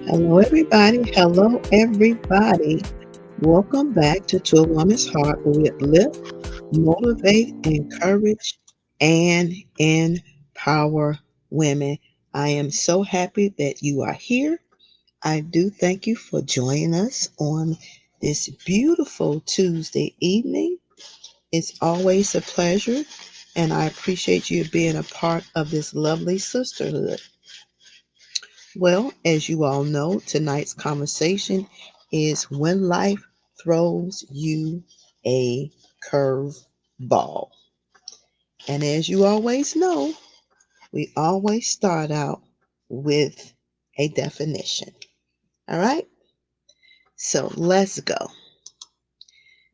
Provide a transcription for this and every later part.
Hello, everybody. Hello, everybody. Welcome back to A Woman's Heart, where we uplift, motivate, encourage, and empower women. I am so happy that you are here. I do thank you for joining us on this beautiful Tuesday evening. It's always a pleasure, and I appreciate you being a part of this lovely sisterhood. Well, as you all know, tonight's conversation is when life throws you a curve ball. And as you always know, we always start out with a definition. All right? So let's go.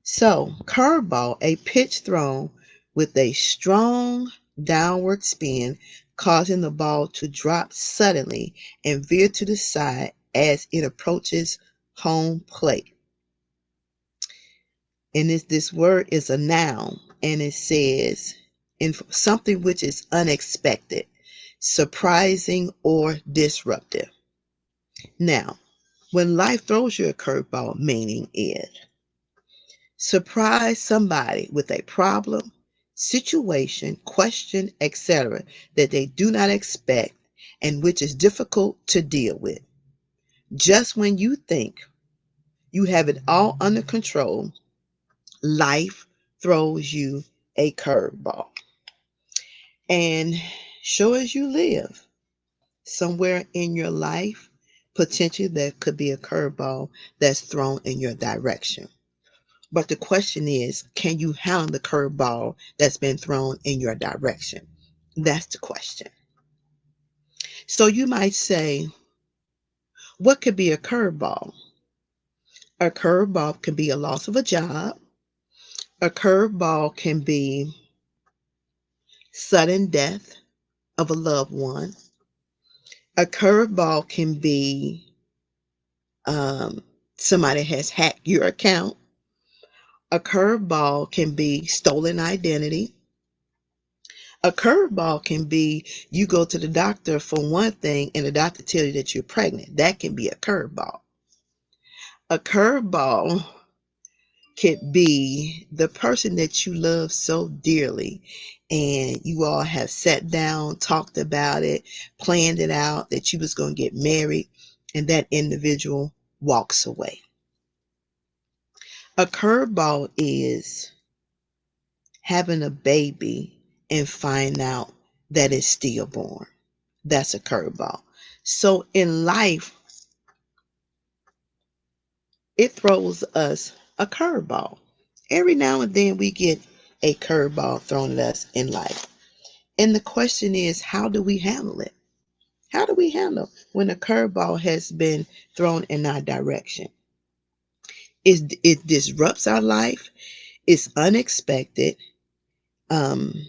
So, curveball, a pitch thrown with a strong downward spin, causing the ball to drop suddenly and veer to the side as it approaches home plate. And this word is a noun, and it says in something which is unexpected, surprising, or disruptive. Now, when life throws you a curveball, meaning is surprise somebody with a problem, situation, question, etc., that they do not expect and which is difficult to deal with. Just when you think you have it all under control, life throws you a curveball. And sure as you live, somewhere in your life, potentially there could be a curveball that's thrown in your direction. But the question is, can you handle the curveball that's been thrown in your direction? That's the question. So you might say, what could be a curveball? A curveball can be a loss of a job. A curveball can be sudden death of a loved one. A curveball can be somebody has hacked your account. A curveball can be stolen identity. A curveball can be you go to the doctor for one thing and the doctor tells you that you're pregnant. That can be a curveball. A curveball could be the person that you love so dearly and you all have sat down, talked about it, planned it out that you was going to get married, and that individual walks away. A curveball is having a baby and find out that it's stillborn. That's a curveball. So in life, it throws us a curveball. Every now and then we get a curveball thrown at us in life. And the question is, how do we handle it? How do we handle when a curveball has been thrown in our direction? It disrupts our life. It's unexpected. Um,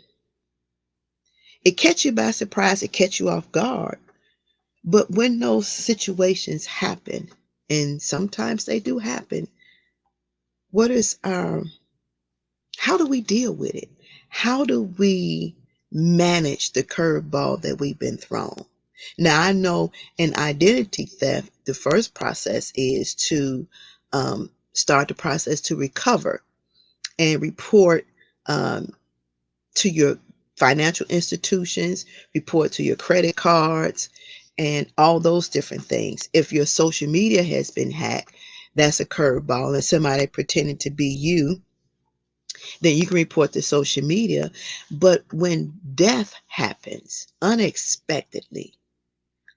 it catch you by surprise. It catch you off guard. But when those situations happen, and sometimes they do happen, what is our how do we deal with it? How do we manage the curveball that we've been thrown? Now, I know in identity theft, the first process is to start the process to recover and report um, to your financial institutions, report to your credit cards, and all those different things. If your social media has been hacked, that's a curveball, and somebody pretending to be you, then you can report to social media. But when death happens unexpectedly,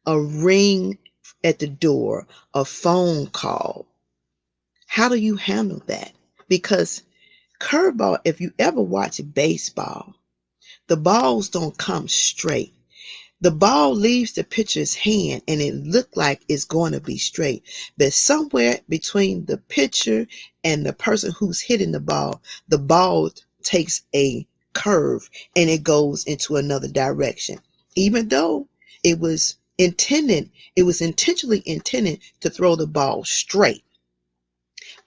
a ring at the door, a phone call, how do you handle that? Because curveball, if you ever watch baseball, the balls don't come straight. The ball leaves the pitcher's hand and it looked like it's going to be straight. But somewhere between the pitcher and the person who's hitting the ball takes a curve and it goes into another direction. Even though it was it was intentionally intended to throw the ball straight.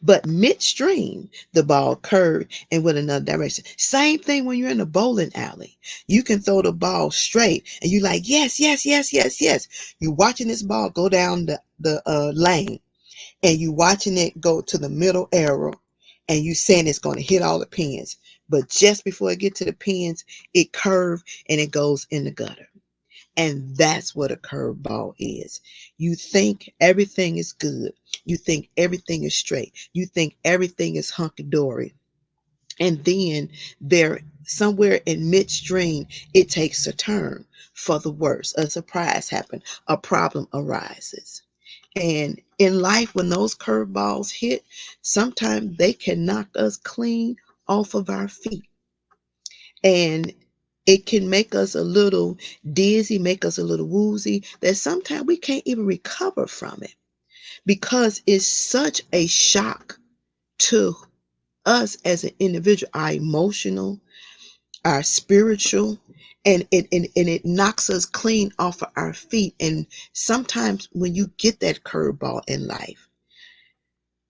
But midstream, the ball curved and went another direction. Same thing when you're in a bowling alley. You can throw the ball straight and you're like, yes, yes, yes, yes, yes. You're watching this ball go down the lane, and you watching it go to the middle arrow, and you saying it's going to hit all the pins, but just before it get to the pins, it curve and it goes in the gutter. And that's what a curveball is. You think everything is good. You think everything is straight. You think everything is hunky dory. And then there, somewhere in midstream, it takes a turn for the worse. A surprise happens. A problem arises. And in life, when those curveballs hit, sometimes they can knock us clean off of our feet. And it can make us a little dizzy, make us a little woozy, that sometimes we can't even recover from it because it's such a shock to us as an individual, our emotional, our spiritual, and it knocks us clean off of our feet. And sometimes when you get that curveball in life,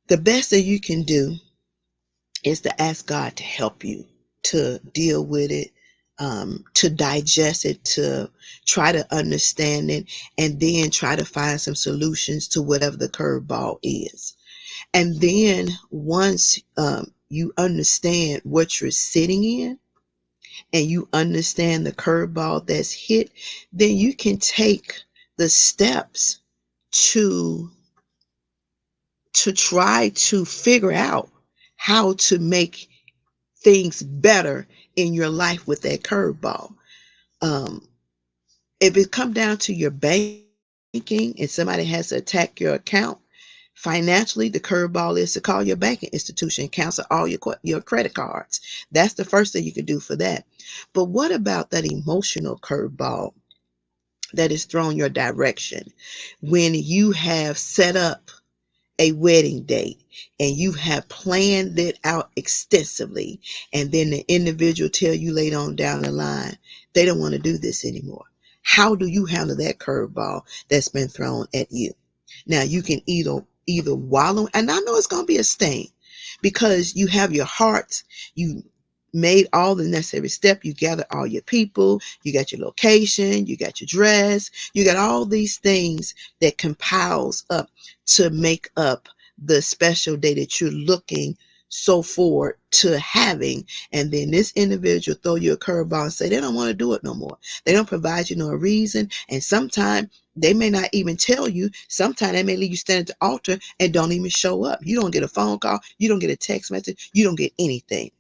the best that you can do is to ask God to help you to deal with it, to digest it, to try to understand it, and then try to find some solutions to whatever the curveball is. And then once you understand what you're sitting in, and you understand the curveball that's hit, then you can take the steps to try to figure out how to make things better in your life with that curveball. Um, if it come down to your banking and somebody has to attack your account financially, the curveball is to call your banking institution and cancel all your credit cards. That's the first thing you can do for that. But what about that emotional curveball that is thrown your direction when you have set up a wedding date and you have planned it out extensively, and then the individual tell you later on down the line they don't want to do this anymore? How do you handle that curveball that's been thrown at you? Now you can either wallow, and I know it's going to be a stain because you have your heart, you made all the necessary step, you gather all your people, you got your location, you got your dress, you got all these things that compiles up to make up the special day that you're looking so forward to having. And then this individual throw you a curveball and say they don't want to do it no more. They don't provide you no reason, and sometimes they may not even tell you. Sometimes they may leave you standing at the altar and don't even show up. You don't get a phone call, you don't get a text message, you don't get anything.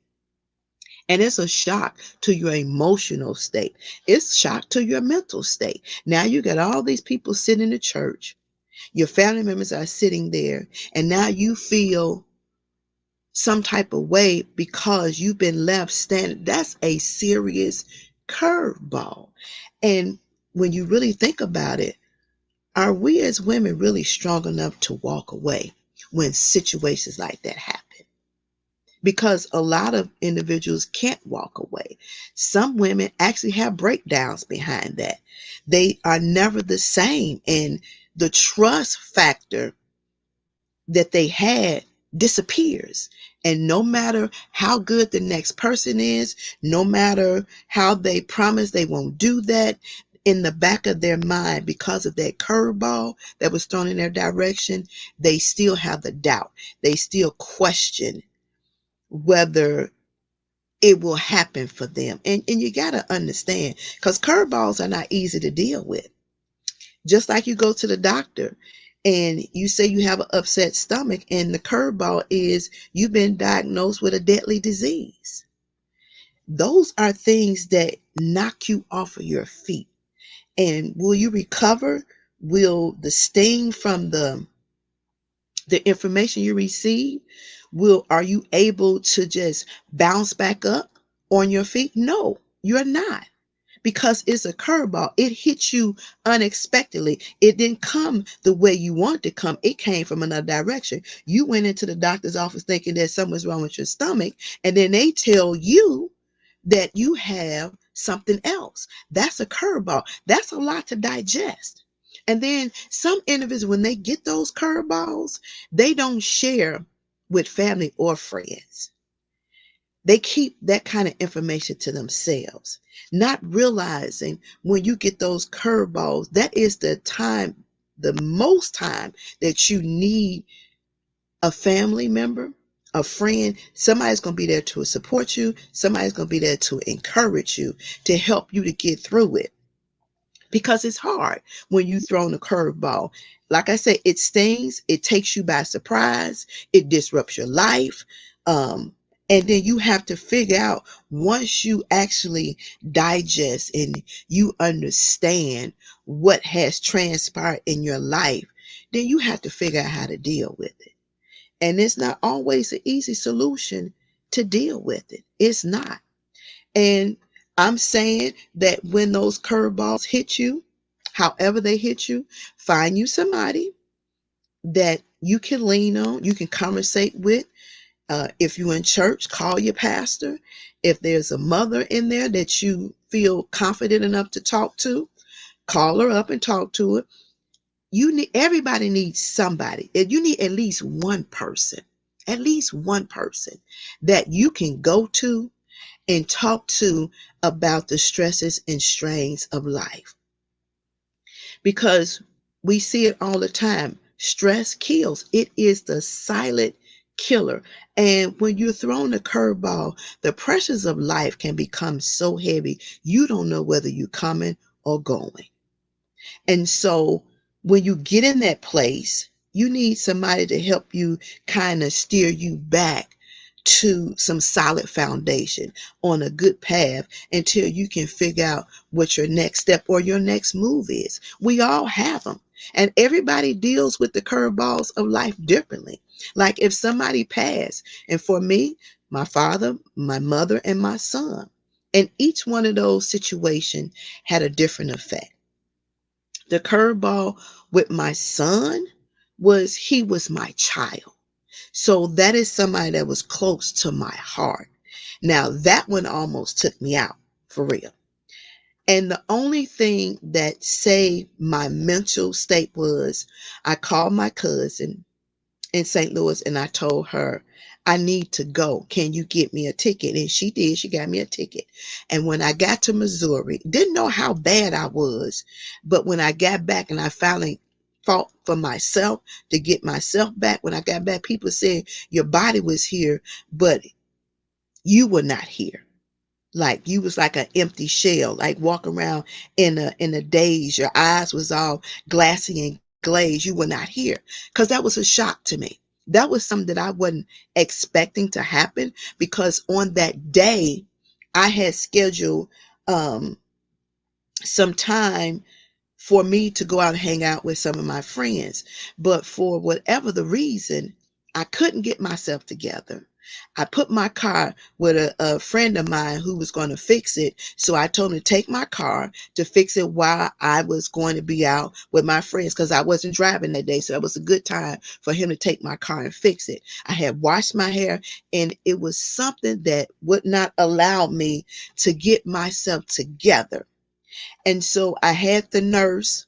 And it's a shock to your emotional state. It's a shock to your mental state. Now you got all these people sitting in the church. Your family members are sitting there, and now you feel some type of way because you've been left standing. That's a serious curveball. And when you really think about it, are we as women really strong enough to walk away when situations like that happen? Because a lot of individuals can't walk away. Some women actually have breakdowns behind that. They are never the same, and the trust factor that they had disappears. And no matter how good the next person is, no matter how they promise they won't do that, in the back of their mind, because of that curveball that was thrown in their direction, they still have the doubt. They still question whether it will happen for them. And you got to understand, because curveballs are not easy to deal with. Just like you go to the doctor and you say you have an upset stomach, and the curveball is you've been diagnosed with a deadly disease. Those are things that knock you off of your feet. And will you recover? Will the sting from the information you receive, will are you able to just bounce back up on your feet? No, you're not, because it's a curveball. It hit you unexpectedly. It didn't come the way you wanted to come. It came from another direction. You went into the doctor's office thinking that something's wrong with your stomach, and then they tell you that you have something else. That's a curveball. That's a lot to digest. And then some individuals, when they get those curveballs, they don't share with family or friends. They keep that kind of information to themselves, not realizing when you get those curveballs, that is the time the most time that you need a family member, a friend, somebody's going to be there to support you. Somebody's going to be there to encourage you, to help you to get through it. Because it's hard when you throw a curveball. Like I said, it stings, it takes you by surprise, it disrupts your life. Um, and then you have to figure out, once you actually digest and you understand what has transpired in your life, then you have to figure out how to deal with it. And it's not always an easy solution to deal with it. It's not. And I'm saying that when those curveballs hit you, however they hit you, find you somebody that you can lean on, you can conversate with. If you're in church, call your pastor. If there's a mother in there that you feel confident enough to talk to, call her up and talk to her. Everybody needs somebody. You need at least one person that you can go to and talk to about the stresses and strains of life, because we see it all the time. Stress kills. It is the silent killer. And when you're thrown a curveball, the pressures of life can become so heavy you don't know whether you're coming or going. And so when you get in that place, you need somebody to help you kind of steer you back to some solid foundation on a good path until you can figure out what your next step or your next move is. We all have them. And everybody deals with the curveballs of life differently. Like if somebody passed, and for me, my father, my mother, and my son, and each one of those situations had a different effect. The curveball with my son was he was my child. So that is somebody that was close to my heart. Now that one almost took me out for real. And the only thing that saved my mental state was I called my cousin in St. Louis and I told her, I need to go. Can you get me a ticket? And she did. She got me a ticket. And when I got to Missouri, didn't know how bad I was. But when I got back and I finally fought for myself to get myself back, when I got back, people said, your body was here, but you were not here. Like you was like an empty shell, like walking around in a daze. Your eyes was all glassy and glazed. You were not here. Because that was a shock to me. That was something that I wasn't expecting to happen, because on that day I had scheduled um some time for me to go out and hang out with some of my friends. But for whatever the reason, I couldn't get myself together. I put my car with a friend of mine who was going to fix it. So I told him to take my car to fix it while I was going to be out with my friends, because I wasn't driving that day. So it was a good time for him to take my car and fix it. I had washed my hair, and it was something that would not allow me to get myself together. And so I had the nurse.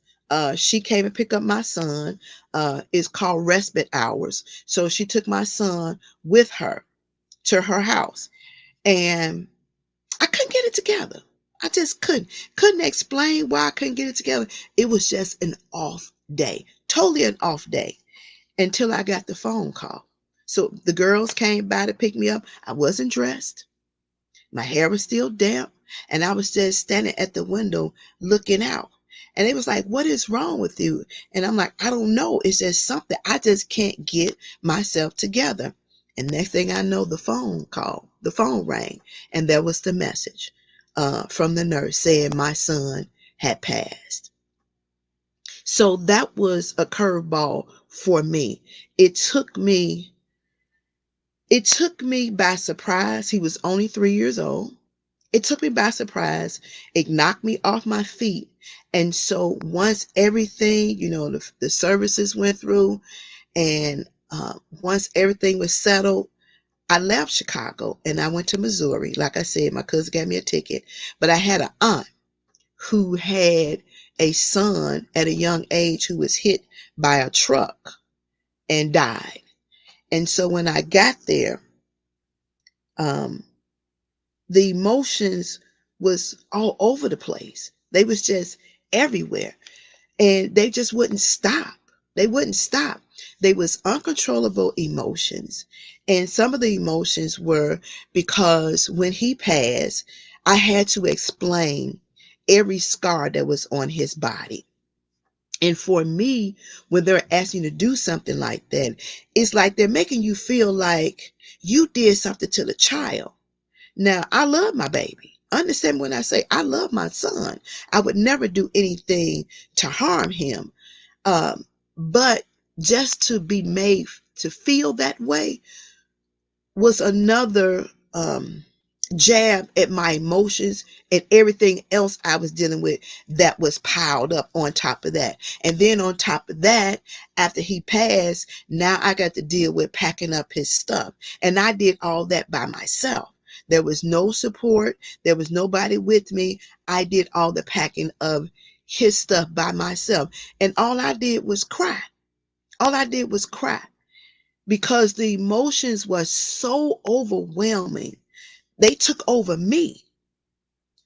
She came and picked up my son. It's called respite hours. So she took my son with her to her house. And I couldn't get it together. I just couldn't explain why I couldn't get it together. It was just an off day, totally an off day, until I got the phone call. So the girls came by to pick me up. I wasn't dressed. My hair was still damp, and I was just standing at the window looking out. And they was like, what is wrong with you? And I'm like, I don't know. It's just something. I just can't get myself together. And next thing I know, the phone rang, and there was the message from the nurse saying my son had passed. So that was a curveball for me. It took me, it took me by surprise. He was only 3 years old. It took me by surprise. It knocked me off my feet. And so once everything, the services went through, and once everything was settled, I left Chicago and I went to Missouri. Like I said, my cousin gave me a ticket, but I had an aunt who had a son at a young age who was hit by a truck and died. And so when I got there, um, the emotions was all over the place. They was just everywhere. and they just wouldn't stop. They wouldn't stop. They was uncontrollable emotions. And some of the emotions were because when he passed, I had to explain every scar that was on his body. And for me, when they're asking you to do something like that, it's like they're making you feel like you did something to the child. Now, I love my baby. Understand when I say I love my son. I would never do anything to harm him. Um, but just to be made to feel that way was another jab at my emotions and everything else I was dealing with that was piled up on top of that. And then on top of that, after he passed, now I got to deal with packing up his stuff. And I did all that by myself. There was no support. There was nobody with me. I did all the packing of his stuff by myself. And all I did was cry. All I did was cry because the emotions were so overwhelming. They took over me.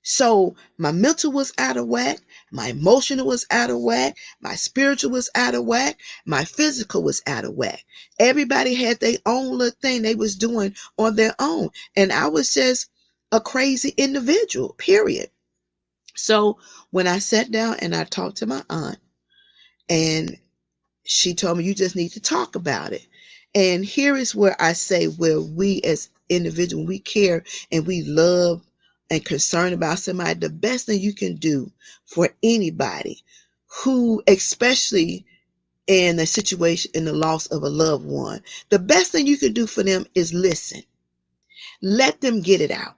So my mental was out of whack, my emotional was out of whack, my spiritual was out of whack, my physical was out of whack. Everybody had their own little thing they was doing on their own. And I was just a crazy individual, period. So when I sat down and I talked to my aunt, and she told me, you just need to talk about it. And here is where I say, where we as individuals, we care and we love and concerned about somebody, the best thing you can do for anybody who, especially in a situation, in the loss of a loved one, the best thing you can do for them is listen. Let them get it out.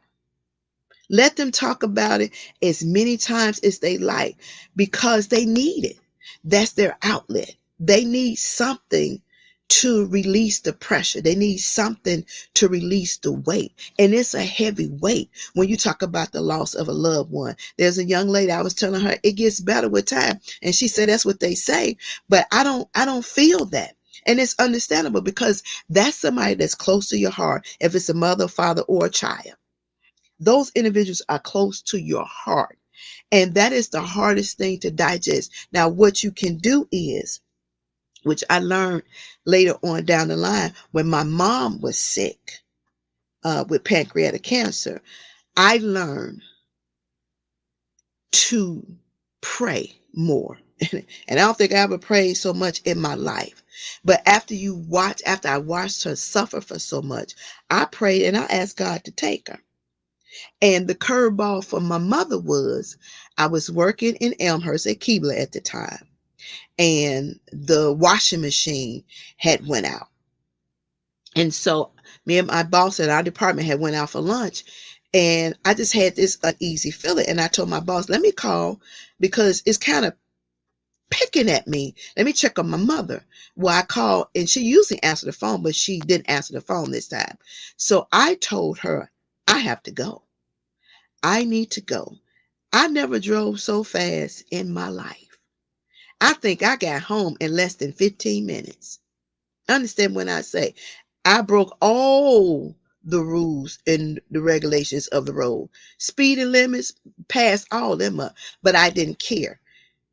Let them talk about it as many times as they like because they need it. That's their outlet. They need something to release the pressure. They need something to release the weight. And it's a heavy weight when you talk about the loss of a loved one. There's a young lady, I was telling her it gets better with time. And she said that's what they say, but I don't feel that. And it's understandable because that's somebody that's close to your heart, if it's a mother, father, or a child. Those individuals are close to your heart. And that is the hardest thing to digest. Now, what you can do is, which I learned later on down the line, when my mom was sick with pancreatic cancer, I learned to pray more. And I don't think I ever prayed so much in my life. But after I watched her suffer for so much, I prayed and I asked God to take her. And the curveball for my mother was I was working in Elmhurst at Keebler at the time, and the washing machine had went out. And so me and my boss at our department had went out for lunch, and I just had this uneasy feeling. And I told my boss, let me call because it's kind of picking at me. Let me check on my mother. Well, I called and she usually answered the phone, but she didn't answer the phone this time. So I told her, I have to go. I need to go. I never drove so fast in my life. I think I got home in less than 15 minutes. Understand when I say I broke all the rules and the regulations of the road. Speeding limits, passed all them up, but I didn't care.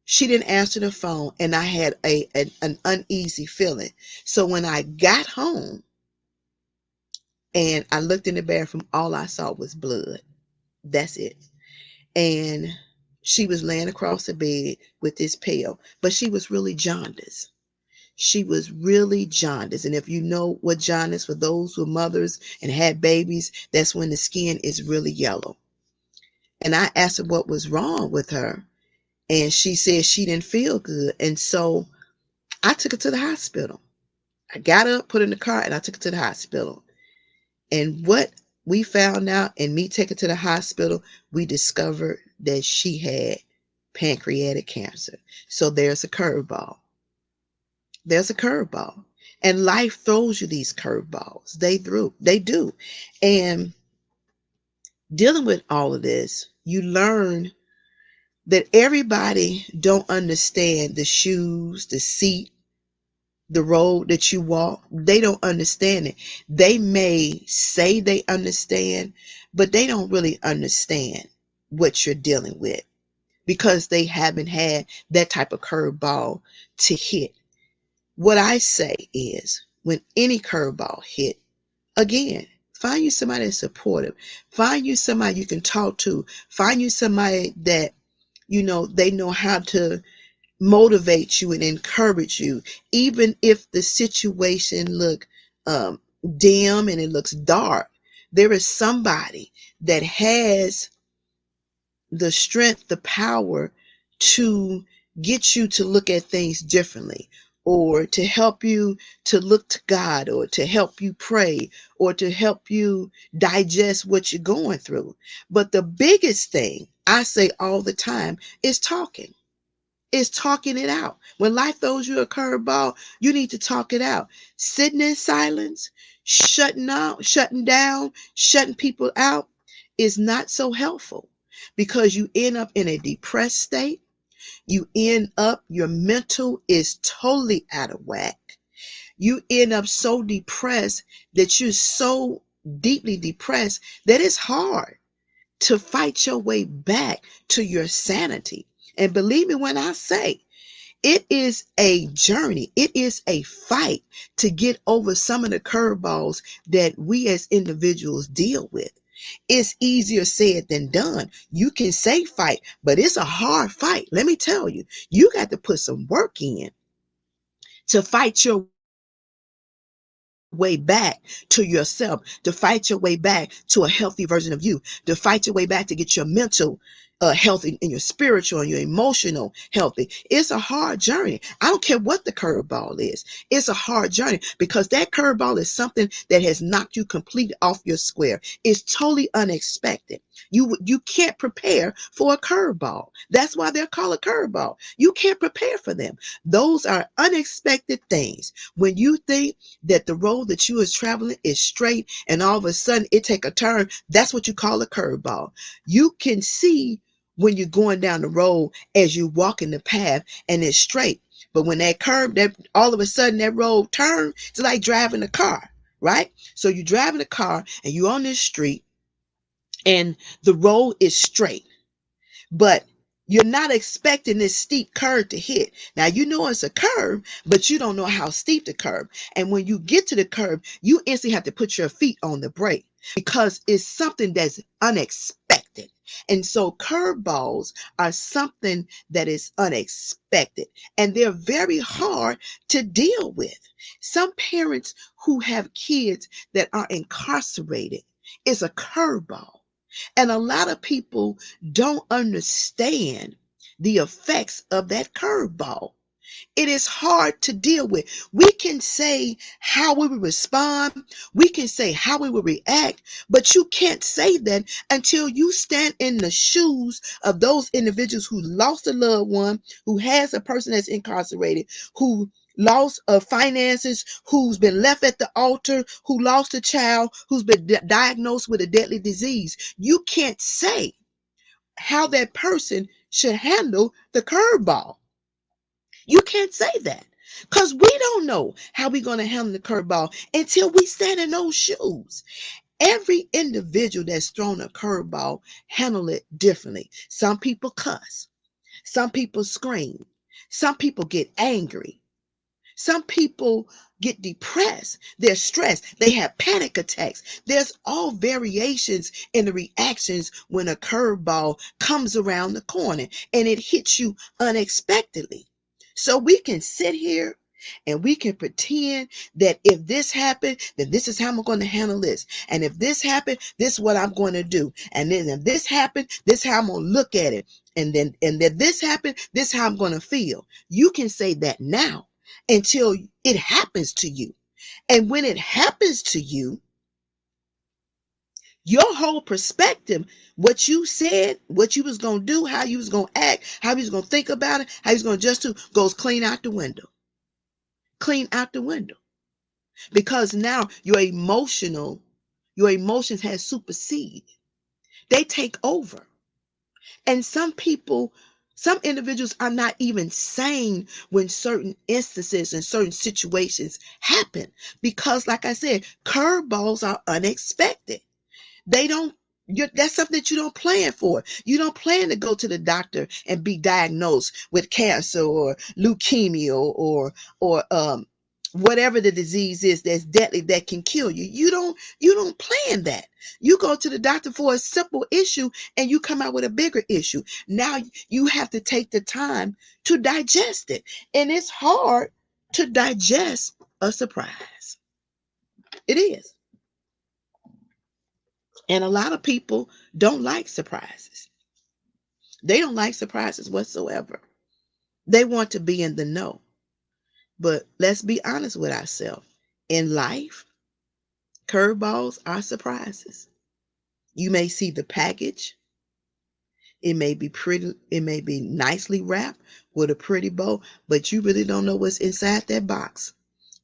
She didn't answer the phone and I had an uneasy feeling. So when I got home and I looked in the bathroom, all I saw was blood. That's it. And she was laying across the bed with this pail, but she was really jaundiced. She was really jaundiced. And if you know what jaundice, for those who are mothers and had babies, that's when the skin is really yellow. And I asked her what was wrong with her. And she said she didn't feel good. And so I took her to the hospital. I got up, put her in the car, and I took her to the hospital. And what we found out, and me taking her to the hospital, we discovered that she had pancreatic cancer. So there's a curveball. There's a curveball. And life throws you these curveballs. They do. And dealing with all of this, you learn that everybody don't understand the shoes, the seat, the road that you walk. They don't understand it. They may say they understand, but they don't really understand what you're dealing with. because they haven't had that type of curveball to hit. What I say is when any curveball hit, again, find you somebody that's supportive. Find you somebody you can talk to. Find you somebody that, they know how to motivate you and encourage you, even if the situation look um, dim and it looks dark. There is somebody that has the strength, the power to get you to look at things differently, or to help you to look to God, or to help you pray, or to help you digest what you're going through. But the biggest thing I say all the time is talking. Is talking it out. When life throws you a curveball, you need to talk it out. Sitting in silence, shutting down, shutting people out is not so helpful, because you end up in a depressed state. You end up, your mental is totally out of whack. You end up so depressed that you're so deeply depressed that it's hard to fight your way back to your sanity. And believe me when I say, it is a journey. It is a fight to get over some of the curveballs that we as individuals deal with. It's easier said than done. You can say fight, but it's a hard fight. Let me tell you, you got to put some work in to fight your way back to yourself, to fight your way back to a healthy version of you, to fight your way back to get your mental healthy and your spiritual and your emotional healthy. It's a hard journey. I don't care what the curveball is. It's a hard journey, because that curveball is something that has knocked you completely off your square. It's totally unexpected. You can't prepare for a curveball. That's why they're called a curveball. You can't prepare for them. Those are unexpected things. When you think that the road that you is traveling is straight, and all of a sudden it take a turn, that's what you call a curveball. You can see when you're going down the road as you walk in the path and it's straight, but when that curve, that all of a sudden that road turns, it's like driving a car, right? So you're driving a car and you're on this street and the road is straight, but you're not expecting this steep curve to hit. Now, you know it's a curve, but you don't know how steep the curve. And when you get to the curve, you instantly have to put your feet on the brake, because it's something that's unexpected. And so curveballs are something that is unexpected, and they're very hard to deal with. Some parents who have kids that are incarcerated is a curveball. And a lot of people don't understand the effects of that curveball. It is hard to deal with. We can say how we will respond, we can say how we will react, but you can't say that until you stand in the shoes of those individuals who lost a loved one, who has a person that's incarcerated, who lost finances, who's been left at the altar, who lost a child, who's been diagnosed with a deadly disease. You can't say how that person should handle the curveball. You can't say that, because we don't know how we're going to handle the curveball until we stand in those shoes. Every individual that's thrown a curveball handle it differently. Some people cuss. Some people scream. Some people get angry. Some people get depressed. They're stressed. They have panic attacks. There's all variations in the reactions when a curveball comes around the corner and it hits you unexpectedly. So we can sit here and we can pretend that if this happened, then this is how I'm going to handle this. And if this happened, this is what I'm going to do. And then if this happened, this is how I'm going to look at it. And then this happened, this is how I'm going to feel. You can say that now until it happens to you. And when it happens to you, your whole perspective, what you said, what you was going to do, how you was going to act, how you was going to think about it, how you was going to adjust to, goes clean out the window. Clean out the window. Because now your emotions has supersede. They take over. And some individuals are not even sane when certain instances and certain situations happen, because like I said, curveballs are unexpected. They don't That's something that you don't plan for. You don't plan to go to the doctor and be diagnosed with cancer or leukemia or whatever the disease is that's deadly that can kill you. You don't plan that. You go to the doctor for a simple issue and you come out with a bigger issue. Now you have to take the time to digest it. And it's hard to digest a surprise. It is. And a lot of people don't like surprises. They don't like surprises whatsoever. They want to be in the know. But let's be honest with ourselves. In life, curveballs are surprises. You may see the package. It may be pretty, it may be nicely wrapped with a pretty bow, but you really don't know what's inside that box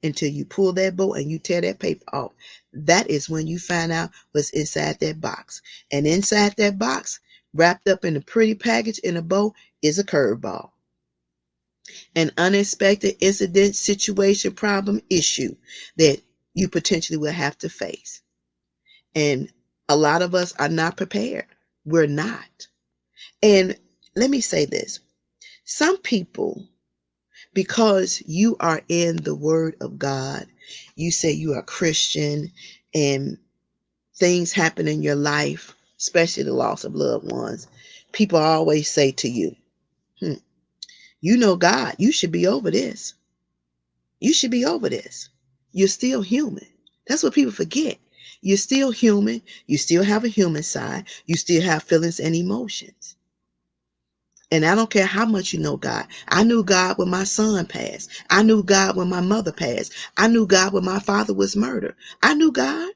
until you pull that bow and you tear that paper off. That is when you find out what's inside that box. And inside that box, wrapped up in a pretty package in a bow, is a curveball. An unexpected incident, situation, problem, issue that you potentially will have to face. And a lot of us are not prepared. We're not. And let me say this. Some people, because you are in the Word of God, you say you are Christian, and things happen in your life, especially the loss of loved ones, people always say to you, you know God, you should be over this. You should be over this. You're still human. That's what people forget. You're still human. You still have a human side. You still have feelings and emotions. And I don't care how much you know God. I knew God when my son passed. I knew God when my mother passed. I knew God when my father was murdered. I knew God.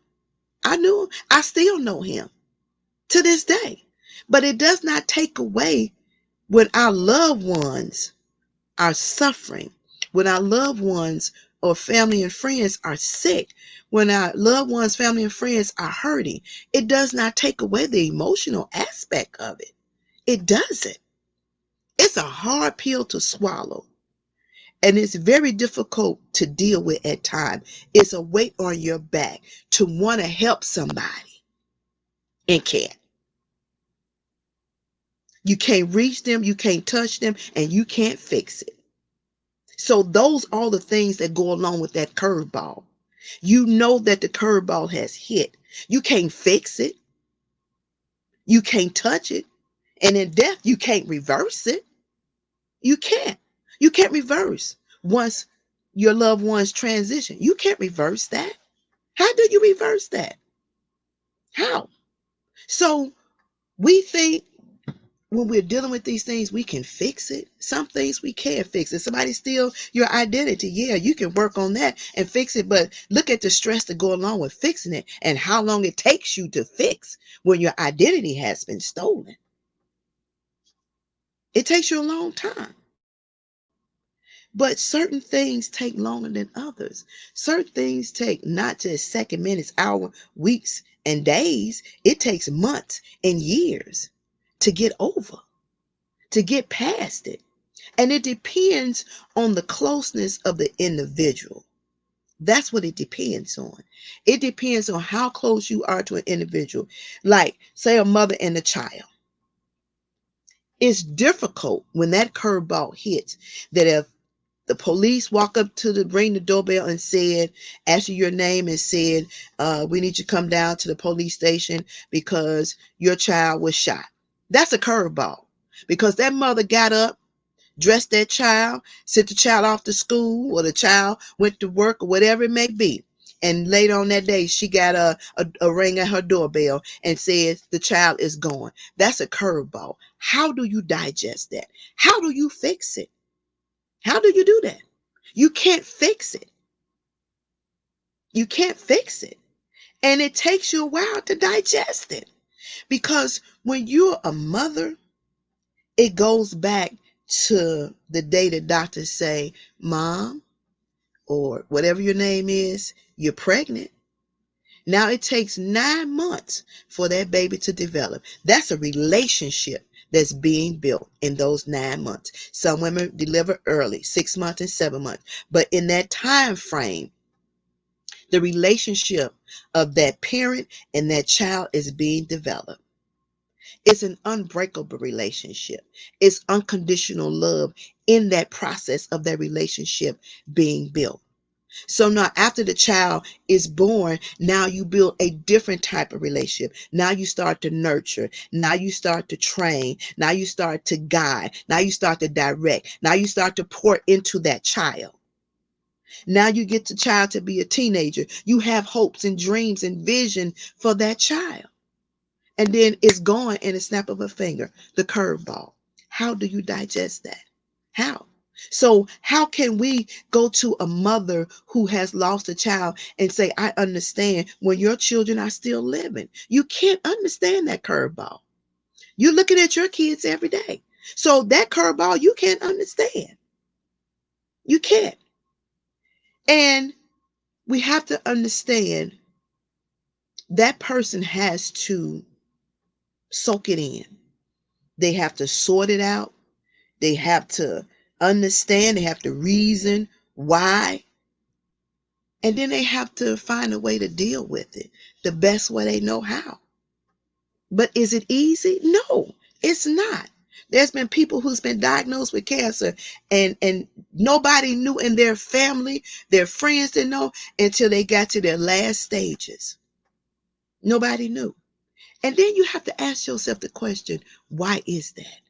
I knew him. I still know him to this day. But it does not take away when our loved ones are suffering, when our loved ones or family and friends are sick, when our loved ones, family and friends are hurting. It does not take away the emotional aspect of it. It doesn't. It's a hard pill to swallow. And it's very difficult to deal with at times. It's a weight on your back to want to help somebody and can't. You can't reach them, you can't touch them, and you can't fix it. So those are the things that go along with that curveball. You know that the curveball has hit. You can't fix it. You can't touch it. And in death, you can't reverse it. You can't. You can't reverse once your loved ones transition. You can't reverse that. How do you reverse that? How? So we think when we're dealing with these things, we can fix it. Some things we can't fix. If somebody steal your identity, yeah, you can work on that and fix it. But look at the stress to go along with fixing it and how long it takes you to fix when your identity has been stolen. It takes you a long time. But certain things take longer than others. Certain things take not just seconds, minutes, hours, weeks, and days. It takes months and years to get over, to get past it. And it depends on the closeness of the individual. That's what it depends on. It depends on how close you are to an individual. Like, say, a mother and a child. It's difficult when that curveball hits that if the police walk up to ring the doorbell and said, ask you your name and said, we need you to come down to the police station because your child was shot. That's a curveball because that mother got up, dressed that child, sent the child off to school, or the child went to work, or whatever it may be. And later on that day, she got a ring at her doorbell and says the child is gone. That's a curveball. How do you digest that? How do you fix it? How do you do that? You can't fix it. You can't fix it. And it takes you a while to digest it. Because when you're a mother, it goes back to the day the doctors say, Mom, or whatever your name is, you're pregnant. Now it takes 9 months for that baby to develop. That's a relationship that's being built in those 9 months. Some women deliver early, 6 months and 7 months. But in that time frame, The relationship of that parent and that child is being developed. It's an unbreakable relationship. It's unconditional love in that process of that relationship being built. So now after the child is born, now you build a different type of relationship. Now you start to nurture. Now you start to train. Now you start to guide. Now you start to direct. Now you start to pour into that child. Now you get the child to be a teenager. You have hopes and dreams and vision for that child. And then it's gone in a snap of a finger, the curveball. How do you digest that? How? So, how can we go to a mother who has lost a child and say, I understand when your children are still living? You can't understand that curveball. You're looking at your kids every day. So, that curveball, you can't understand. You can't. And we have to understand that person has to soak it in. They have to sort it out. They have to understand. They have to reason why. And then they have to find a way to deal with it the best way they know how. But is it easy? No, it's not. There's been people who's been diagnosed with cancer and nobody knew in their family, their friends didn't know until they got to their last stages. Nobody knew. And then you have to ask yourself the question, why is that?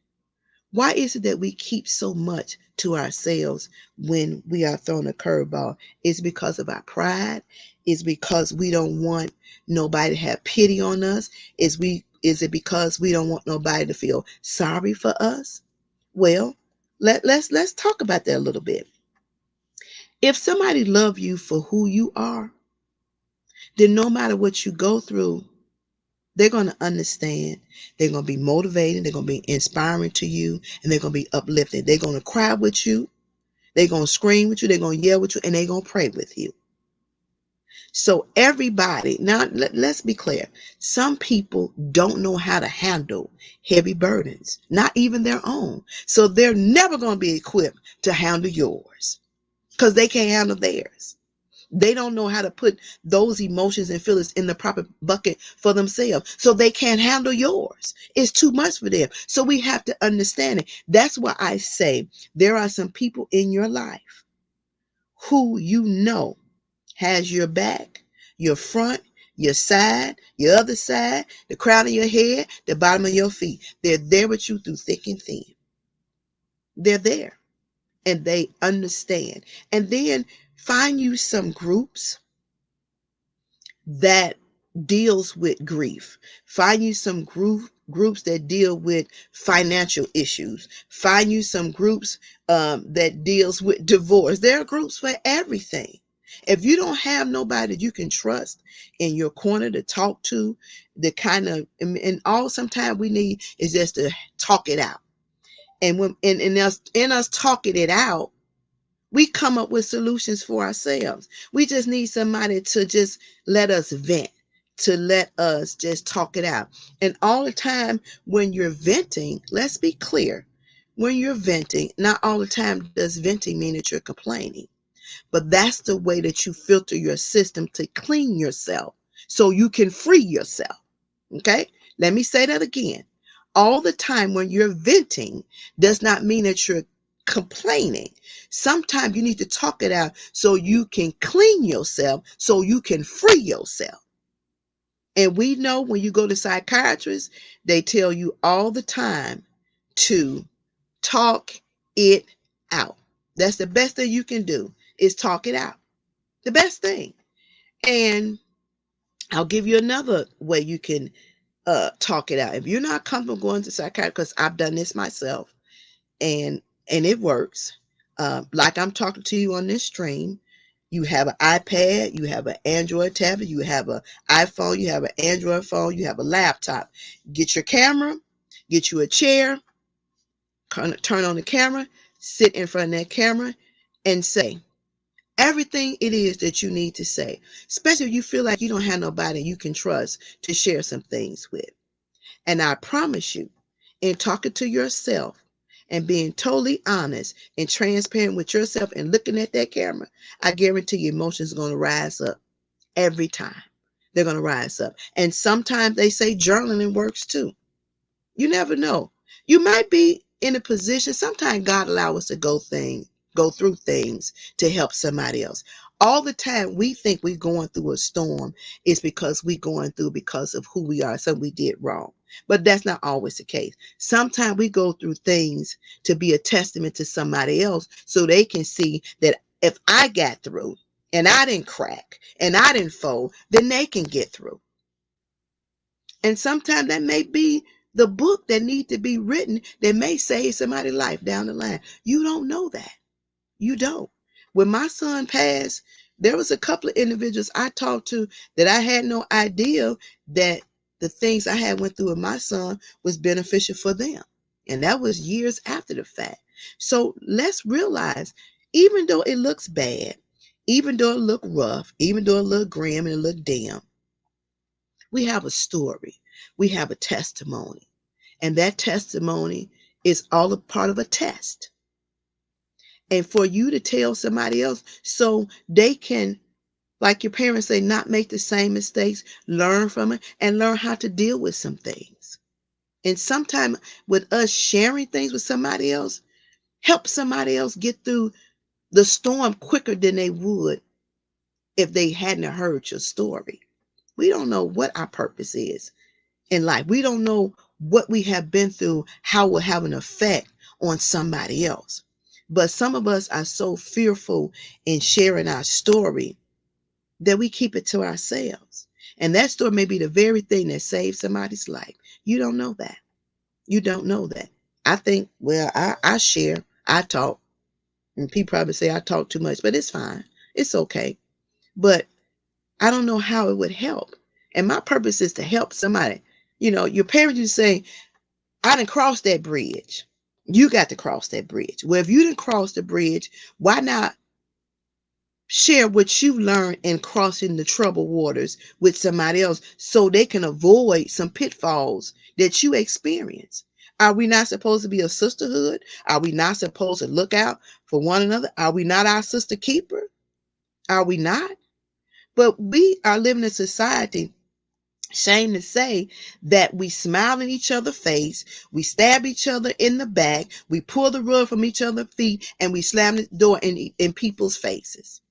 Why is it that we keep so much to ourselves when we are thrown a curveball? It's because of our pride. It's because we don't want nobody to have pity on us. Is it because we don't want nobody to feel sorry for us? Well, let's talk about that a little bit. If somebody loves you for who you are, then no matter what you go through, they're going to understand. They're going to be motivated. They're going to be inspiring to you, and they're going to be uplifted. They're going to cry with you. They're going to scream with you. They're going to yell with you, and they're going to pray with you. So everybody, now let's be clear. Some people don't know how to handle heavy burdens, not even their own. So they're never going to be equipped to handle yours because they can't handle theirs. They don't know how to put those emotions and feelings in the proper bucket for themselves. So they can't handle yours. It's too much for them. So we have to understand it. That's why I say there are some people in your life who you know has your back, your front, your side, your other side, the crown of your head, the bottom of your feet. They're there with you through thick and thin. They're there and they understand. And then find you some groups that deals with grief. Find you some groups that deal with financial issues. Find you some groups that deals with divorce. There are groups for everything. If you don't have nobody that you can trust in your corner to talk to, the kind of and all sometimes we need is just to talk it out. And when in us talking it out, we come up with solutions for ourselves. We just need somebody to just let us vent, to let us just talk it out. And all the time when you're venting, let's be clear. When you're venting, not all the time does venting mean that you're complaining, but that's the way that you filter your system to clean yourself so you can free yourself. Okay? Let me say that again. All the time when you're venting does not mean that you're complaining. Sometimes you need to talk it out so you can clean yourself, so you can free yourself. And we know when you go to psychiatrists, they tell you all the time to talk it out. That's the best thing you can do is talk it out. The best thing. And I'll give you another way you can talk it out. If you're not comfortable going to psychiatrist, because I've done this myself, and it works. Like I'm talking to you on this stream, you have an iPad, you have an Android tablet, you have an iPhone, you have an Android phone, you have a laptop. Get your camera, get you a chair, turn on the camera, sit in front of that camera, and say everything it is that you need to say, especially if you feel like you don't have nobody you can trust to share some things with. And I promise you, in talking to yourself and being totally honest and transparent with yourself and looking at that camera, I guarantee your emotions are going to rise up. Every time they're going to rise up. And sometimes they say journaling works too. You never know. You might be in a position. Sometimes God allows us to go through things to help somebody else. All the time we think we're going through a storm is because we're going through because of who we are, something we did wrong. But that's not always the case. Sometimes we go through things to be a testament to somebody else so they can see that if I got through and I didn't crack and I didn't fold, then they can get through. And sometimes that may be the book that needs to be written that may save somebody's life down the line. You don't know that. You don't. When my son passed, there was a couple of individuals I talked to that I had no idea that the things I had went through with my son was beneficial for them. And that was years after the fact. So let's realize, even though it looks bad, even though it look rough, even though it look grim and it look dim, we have a story. We have a testimony. And that testimony is all a part of a test. And for you to tell somebody else so they can, like your parents say, not make the same mistakes, learn from it, and learn how to deal with some things. And sometimes with us sharing things with somebody else, help somebody else get through the storm quicker than they would if they hadn't heard your story. We don't know what our purpose is in life. We don't know what we have been through, how it will have an effect on somebody else. But some of us are so fearful in sharing our story that we keep it to ourselves. And that story may be the very thing that saves somebody's life. You don't know that. You don't know that. I think, well, I share, I talk, and people probably say I talk too much, but it's fine. It's okay. But I don't know how it would help. And my purpose is to help somebody. You know, your parents used to say, I didn't cross that bridge. You got to cross that bridge. Well, if you didn't cross the bridge, why not share what you learned in crossing the troubled waters with somebody else so they can avoid some pitfalls that you experience? Are we not supposed to be a sisterhood? Are we not supposed to look out for one another? Are we not our sister keeper? Are we not? But we are living in a society, shame to say, that we smile in each other's face, we stab each other in the back, we pull the rug from each other's feet, and we slam the door in people's faces.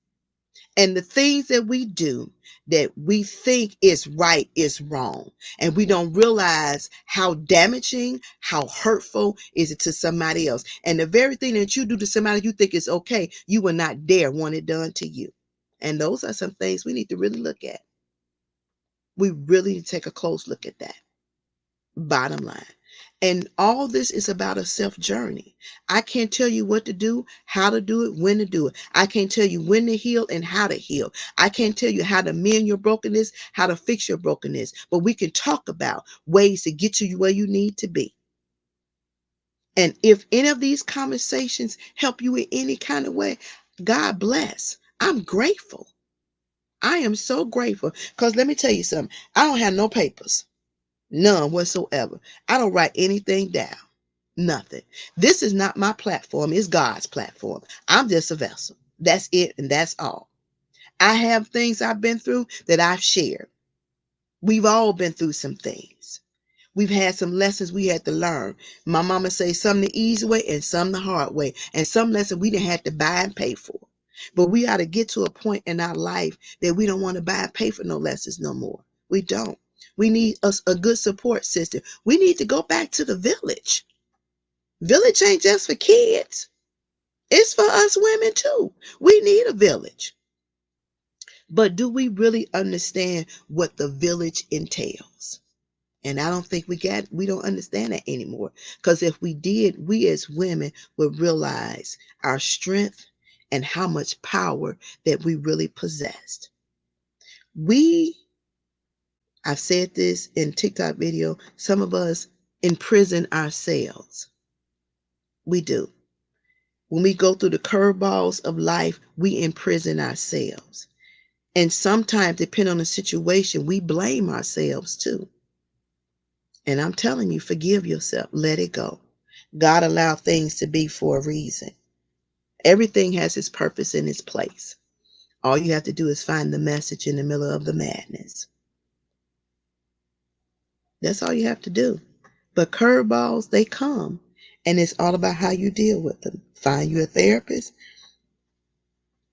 And the things that we do that we think is right is wrong. And we don't realize how damaging, how hurtful is it to somebody else. And the very thing that you do to somebody you think is okay, you will not dare want it done to you. And those are some things we need to really look at. We really need to take a close look at that. Bottom line. And all this is about a self journey. I can't tell you what to do, how to do it, when to do it. I can't tell you when to heal and how to heal. I can't tell you how to mend your brokenness, how to fix your brokenness. But we can talk about ways to get you where you need to be. And if any of these conversations help you in any kind of way, God bless. I'm grateful. I am so grateful. Because let me tell you something. I don't have no papers. None whatsoever. I don't write anything down. Nothing. This is not my platform. It's God's platform. I'm just a vessel. That's it, and that's all. I have things I've been through that I've shared. We've all been through some things. We've had some lessons we had to learn. My mama say some the easy way and some the hard way. And some lessons we didn't have to buy and pay for. But we ought to get to a point in our life that we don't want to buy and pay for no lessons no more. We don't. We need a good support system. We need to go back to the village. Village ain't just for kids. It's for us women too. We need a village. But do we really understand what the village entails? And I don't think we don't understand that anymore. Because if we did, we as women would realize our strength and how much power that we really possessed. We, I've said this in TikTok video, some of us imprison ourselves. We do. When we go through the curveballs of life, we imprison ourselves. And sometimes, depending on the situation, we blame ourselves too. And I'm telling you, forgive yourself. Let it go. God allowed things to be for a reason. Everything has its purpose and its place. All you have to do is find the message in the middle of the madness. That's all you have to do. But curveballs, they come. And it's all about how you deal with them. Find you a therapist,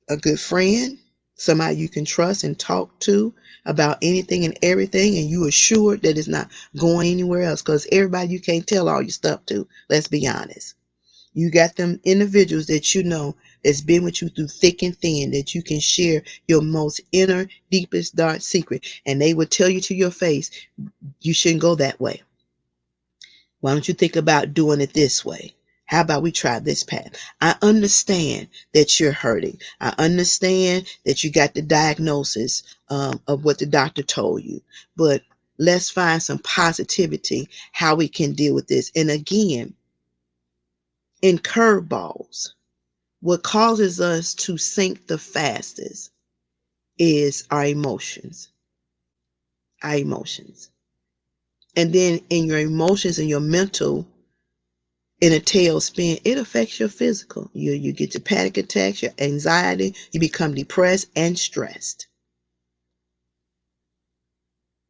a good friend, somebody you can trust and talk to about anything and everything, and you are sure that it's not going anywhere else. Because everybody you can't tell all your stuff to. Let's be honest. You got them individuals that you know that's been with you through thick and thin, that you can share your most inner, deepest, dark secret. And they will tell you to your face, you shouldn't go that way. Why don't you think about doing it this way? How about we try this path? I understand that you're hurting. I understand that you got the diagnosis of what the doctor told you. But let's find some positivity how we can deal with this. And again, in curveballs, what causes us to sink the fastest is our emotions. Our emotions. And then in your emotions and your mental, in a tailspin, it affects your physical. You get your panic attacks, your anxiety, you become depressed and stressed.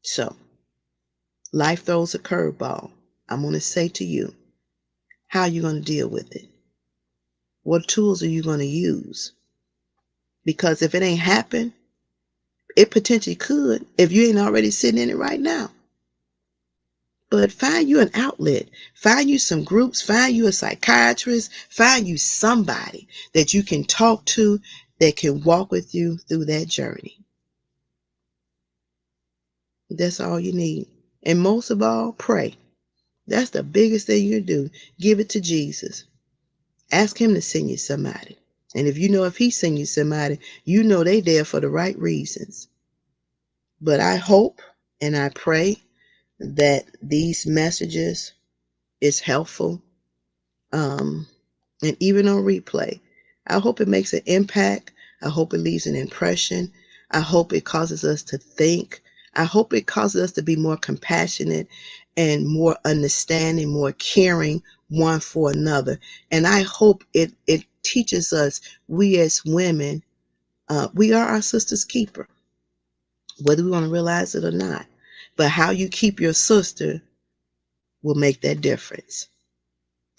So, life throws a curveball. I'm going to say to you, how are you going to deal with it? What tools are you going to use? Because if it ain't happened, it potentially could if you ain't already sitting in it right now. But find you an outlet. Find you some groups. Find you a psychiatrist. Find you somebody that you can talk to that can walk with you through that journey. That's all you need. And most of all, pray. That's the biggest thing you do. Give it to Jesus. Ask him to send you somebody. And if you know if he send you somebody, you know they there for the right reasons. But I hope and I pray that these messages is helpful. And even on replay, I hope it makes an impact. I hope it leaves an impression. I hope it causes us to think. I hope it causes us to be more compassionate and more understanding, more caring one for another. And I hope it teaches us, we as women, we are our sister's keeper, whether we want to realize it or not. But how you keep your sister will make that difference.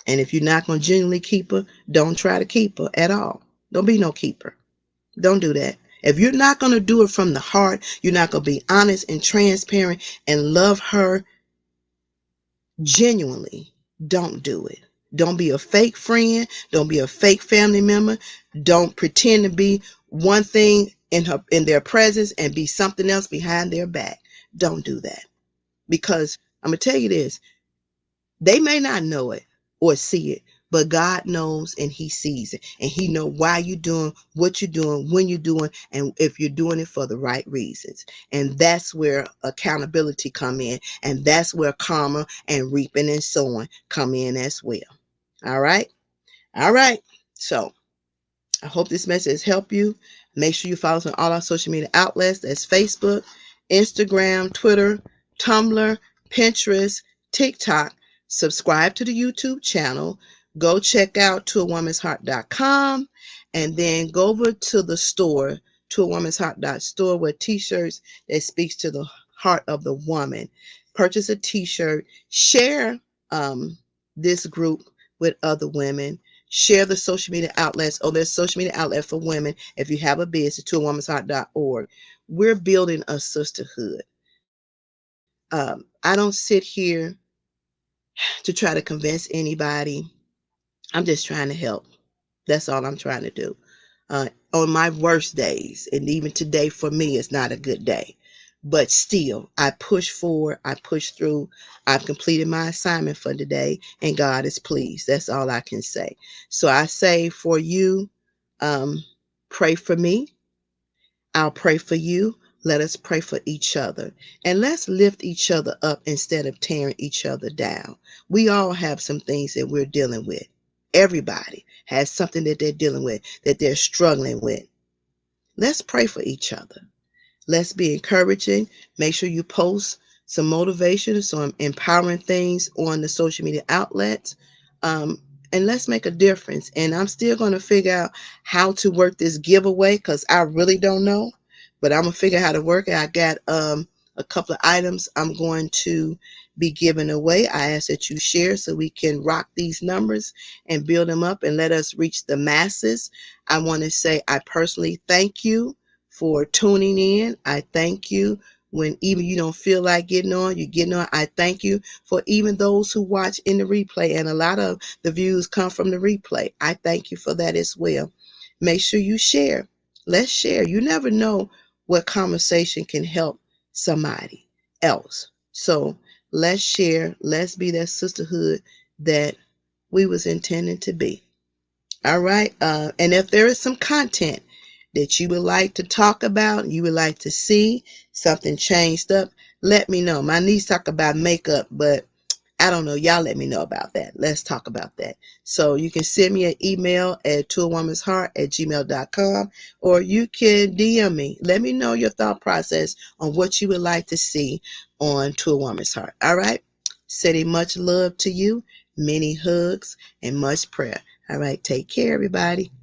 And if you're not going to genuinely keep her, don't try to keep her at all. Don't be no keeper. Don't do that. If you're not going to do it from the heart, you're not going to be honest and transparent and love her genuinely, don't do it. Don't be a fake friend. Don't be a fake family member. Don't pretend to be one thing in their presence and be something else behind their back. Don't do that. Because I'm going to tell you this, they may not know it or see it, but God knows and he sees it. And he knows why you're doing what you're doing, when you're doing, and if you're doing it for the right reasons. And that's where accountability come in. And that's where karma and reaping and sowing come in as well. All right. All right. So I hope this message has helped you. Make sure you follow us on all our social media outlets. That's Facebook, Instagram, Twitter, Tumblr, Pinterest, TikTok. Subscribe to the YouTube channel. Go check out toawomansheart.com and then go over to the store, toawomansheart.store, where t-shirts that speaks to the heart of the woman. Purchase a t-shirt. Share this group with other women. Share the social media outlets. Oh, there's social media outlet for women. If you have a business, toawomansheart.org. We're building a sisterhood. I don't sit here to try to convince anybody. I'm just trying to help. That's all I'm trying to do. On my worst days, and even today for me, it's not a good day. But still, I push forward. I push through. I've completed my assignment for today, and God is pleased. That's all I can say. So I say for you, pray for me. I'll pray for you. Let us pray for each other. And let's lift each other up instead of tearing each other down. We all have some things that we're dealing with. Everybody has something that they're dealing with, that they're struggling with. Let's pray for each other. Let's be encouraging. Make sure you post some motivation, some empowering things on the social media outlets. and let's make a difference. And I'm still going to figure out how to work this giveaway because I really don't know, but I'm going to figure out how to work it. I got a couple of items I'm going to be giving away. I ask that you share so we can rock these numbers and build them up and let us reach the masses. I want to say I personally thank you for tuning in. I thank you when even you don't feel like getting on, you're getting on. I thank you for even those who watch in the replay, and a lot of the views come from the replay. I thank you for that as well. Make sure you share. Let's share. You never know what conversation can help somebody else. So let's share. Let's be that sisterhood that we was intending to be. All right. And if there is some content that you would like to talk about, you would like to see something changed up, let me know. My niece talk about makeup, but I don't know. Y'all let me know about that. Let's talk about that. So you can send me an email at toawomansheart@gmail.com, or you can DM me. Let me know your thought process on what you would like to see on To a Woman's Heart. All right. Sending much love to you, many hugs, and much prayer. All right. Take care, everybody.